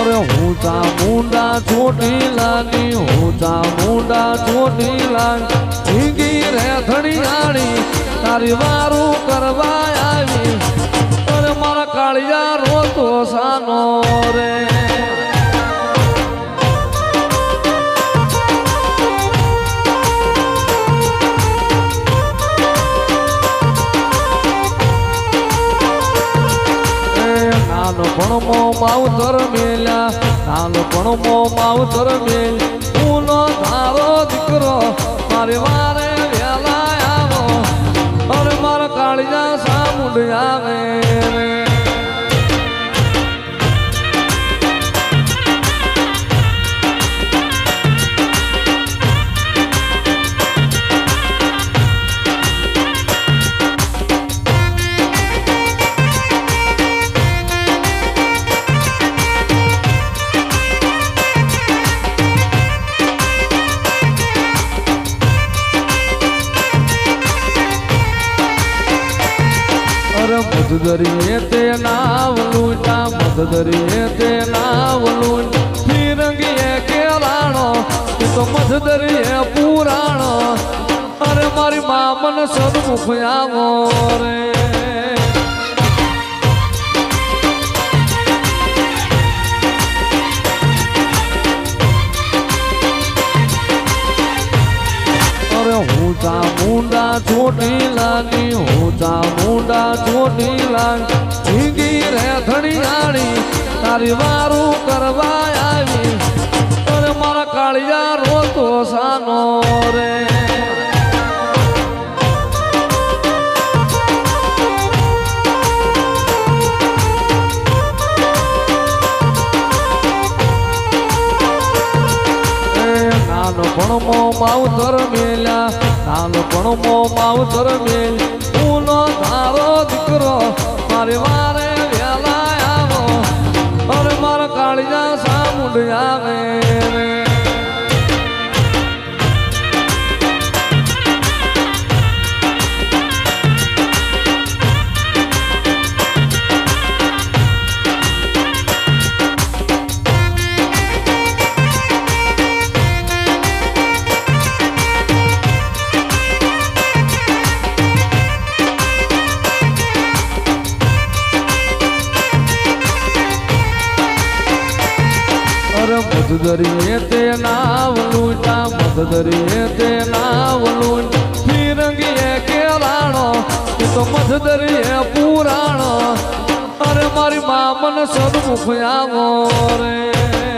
અરે ઊંચા મુંડા છોટી લાની ઊંચા મુંડા છોટી લાની ભીગી રે ધણિયાળી તારી વારું કરવા આવી અરે મારા કાળિયા રોતો સાનો રે નાનપણમો માવતર મેલ્યા નાનપણમો માવતર મેલ પૂનો ધારો દીકરો મારી વારે વેલા આવો અરે મારા કાળિયા સામુંડ આવે મધદરીએ તે નાવ લૂંટા મધદરીએ તે નાવ લૂંટ ફિરંગીએ કેરાણો તું તો મધદરીએ પુરાણો અરે મારી મા મન સદમુખ આવો રે ઊંચા મુંડા છોટી લાની ઊંચા મુંડા છોટી લાની ભીગી રે ધણિયાળી તારી વારું કરવા આવી અરે મારા કાળિયા રોતો સાનો રે નાનપણમો માવતર મેલ્યા નાનપણમો માવતર મેલ પૂનો ધારો દીકરો મારી વારે વેલા આવો અરે મારા કાળિયા સામુંડ આવે મધદરીએ તે નાવ લૂંટા મધદરીએ તે નાવ લૂંટ ફિરંગીએ કેરાણો તું તો મધદરીએ પુરાણો અરે મારી મા મન સદમુખ આવો રે